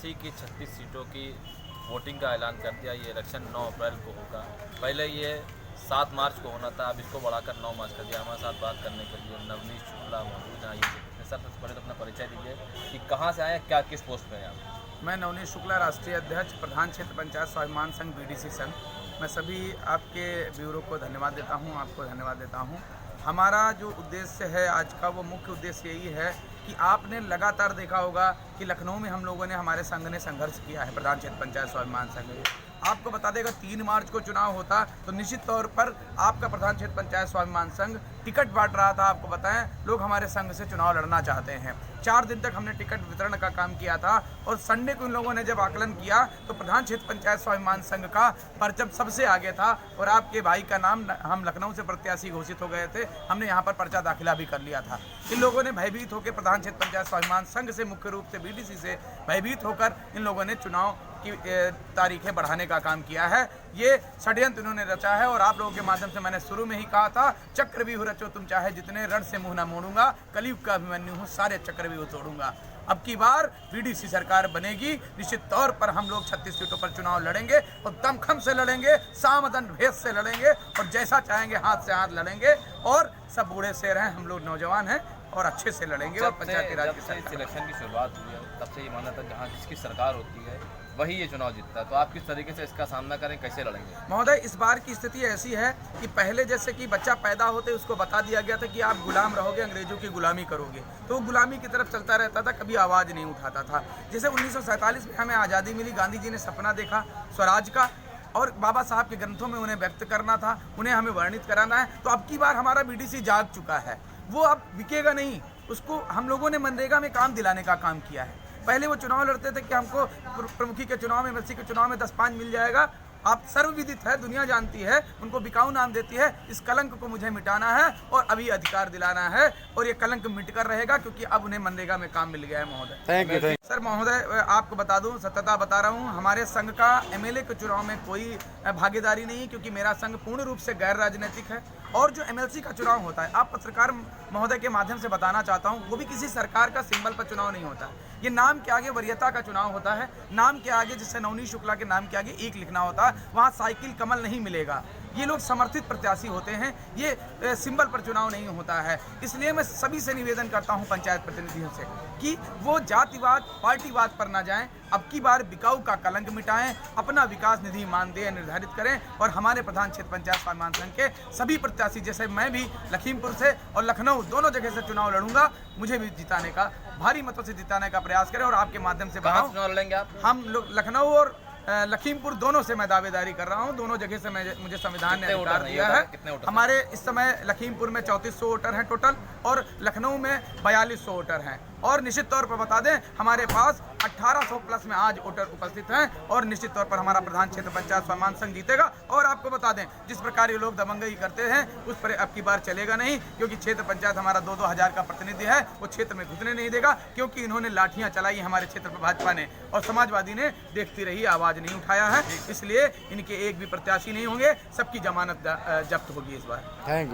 MLC की 36 सीटों की वोटिंग का ऐलान कर दिया। ये इलेक्शन 9 अप्रैल को होगा। पहले ये 7 मार्च को होना था, अब इसको बढ़ाकर 9 मार्च कर दिया। हमारे साथ बात करने के लिए नवनीत शुक्ला मौजूद हैं। ये सर, सबसे पहले तो अपना परिचय दीजिए कि कहाँ से आए, क्या किस पोस्ट पे हैं आप? मैं नवनीत शुक्ला, राष्ट्रीय अध्यक्ष, प्रधान क्षेत्र पंचायत स्वाभिमान संघ बीडीसी संघ। मैं सभी आपके ब्यूरो को धन्यवाद देता हूं, आपको धन्यवाद देता हूं। हमारा जो उद्देश्य है आज का, वो मुख्य उद्देश्य यही है कि आपने लगातार देखा होगा कि लखनऊ में हम लोगों ने, हमारे संघ ने संघर्ष किया है, प्रधान क्षेत्र पंचायत स्वाभिमान संघ। आपको बता देगा 3 मार्च को चुनाव होता तो निश्चित तौर पर आपका प्रधान क्षेत्र पंचायत स्वाभिमान संघ टिकट बांट रहा था। आपको बताएं, लोग हमारे संघ से चुनाव लड़ना चाहते हैं। 4 दिन तक हमने टिकट वितरण का काम किया था और संडे को इन लोगों ने जब आकलन किया तो प्रधान क्षेत्र पंचायत स्वाभिमान संघ का परचम सबसे आगे था और आपके भाई का नाम, हम लखनऊ से प्रत्याशी घोषित हो गए थे, हमने यहाँ पर पर्चा दाखिला भी कर लिया था। इन लोगों ने भयभीत होकर प्रधान क्षेत्र पंचायत स्वाभिमान संघ से, मुख्य रूप से बीडीसी से भयभीत होकर इन लोगों ने चुनाव की तारीखें बढ़ाने का काम किया है। ये षड्यंत्र इन्होंने रचा है और आप लोगों के माध्यम से मैंने शुरू में ही कहा था, चक्रव्यूह रचो तुम चाहे जितने, रण से मुंह न मोड़ूंगा, कलयुग का अभिमन्यु हूँ, सारे चक्रव्यूह तोड़ूंगा। अब की बार बीडीसी सरकार बनेगी, निश्चित तौर पर हम लोग 36 सीटों पर चुनाव लड़ेंगे और दमखम से लड़ेंगे, सामदन भेद से लड़ेंगे और जैसा चाहेंगे हाथ से हाथ लड़ेंगे। और सब बूढ़े शेर हैं, हम लोग नौजवान हैं और अच्छे से लड़ेंगे। और पंचायती राज की इलेक्शन की शुरुआत हुई है तब से ये माना था जहाँ जिसकी सरकार होती है वही ये चुनाव जीतता है, तो आप किस तरीके से इसका सामना करें, कैसे लड़ेंगे? महोदय, इस बार की स्थिति ऐसी है कि पहले जैसे कि बच्चा पैदा होते उसको बता दिया गया था कि आप गुलाम रहोगे, अंग्रेजों की गुलामी करोगे, तो वो गुलामी की तरफ चलता रहता था, कभी आवाज़ नहीं उठाता था। जैसे 1947 में हमें आज़ादी मिली, गांधी जी ने सपना देखा स्वराज का और बाबा साहब के ग्रंथों में उन्हें व्यक्त करना था, उन्हें हमें वर्णित कराना है। तो अब की बार हमारा बीडीसी जाग चुका है, वो अब बिकेगा नहीं। उसको हम लोगों ने मनरेगा में काम दिलाने का काम किया है। पहले वो चुनाव लड़ते थे कि हमको प्रमुखी के चुनाव में, एमएलसी के चुनाव में 10-5 मिल जाएगा। आप सर्वविदित है, दुनिया जानती है, उनको बिकाऊ नाम देती है। इस कलंक को मुझे मिटाना है और अभी अधिकार दिलाना है और ये कलंक मिटकर रहेगा क्योंकि अब उन्हें मनरेगा में काम मिल गया है। महोदय, थैंक यू। सर महोदय, आपको बता दूं, सत्यता बता रहा हूं, हमारे संघ का एमएलए के चुनाव में कोई भागीदारी नहीं, क्योंकि मेरा संघ पूर्ण रूप से गैर राजनीतिक है। और जो एमएलसी का चुनाव होता है, आप पत्रकार महोदय के माध्यम से बताना चाहता हूं, वो भी किसी सरकार का सिंबल पर चुनाव नहीं होता। ये नाम के आगे वरीयता का चुनाव होता है। नाम के आगे, जिससे नवनीत शुक्ला के नाम के आगे 1 लिखना होता है, वहाँ साइकिल कमल नहीं मिलेगा। ये लोग समर्थित प्रत्याशी होते हैं, ये सिंबल पर चुनाव नहीं होता है। इसलिए मैं सभी से निवेदन करता हूं, पंचायत प्रतिनिधियों से, कि वो जातिवाद, पार्टीवाद पर ना जाएं। अब की बार बिकाऊ का कलंक मिटाएं, अपना विकास निधि मानदेय निर्धारित करें और हमारे प्रधान क्षेत्र पंचायत स्वाभिमान संघ के सभी प्रत्याशी, जैसे मैं भी लखीमपुर से और लखनऊ दोनों जगह से चुनाव लड़ूंगा, मुझे भी जिताने का, भारी मतों से जिताने का प्रयास करें। और आपके माध्यम से कहाँ चुनाव लड़ेंगे आप? हम लोग लखनऊ और लखीमपुर दोनों से मैं दावेदारी कर रहा हूं। दोनों जगह से मुझे संविधान ने अधिकार दिया है। हमारे इस समय लखीमपुर में 3400 वोटर हैं टोटल और लखनऊ में 4200 वोटर हैं। और निश्चित तौर पर बता दें, हमारे पास 1800 प्लस में आज वोटर उपस्थित हैं और निश्चित तौर पर हमारा प्रधान क्षेत्र पंचायत स्वाभिमान संघ जीतेगा। और आपको बता दें, जिस प्रकार ये लोग दबंगई करते हैं उस पर अब की बार चलेगा नहीं, क्योंकि क्षेत्र पंचायत हमारा 2-2 हज़ार का प्रतिनिधि है, वो क्षेत्र में घुसने नहीं देगा, क्योंकि इन्होंने लाठियां चलाई हमारे क्षेत्र पर भाजपा ने और समाजवादी ने देखती रही, आवाज़ नहीं उठाया है। इसलिए इनके एक भी प्रत्याशी नहीं होंगे, सबकी जमानत जब्त होगी इस बार। Thank you.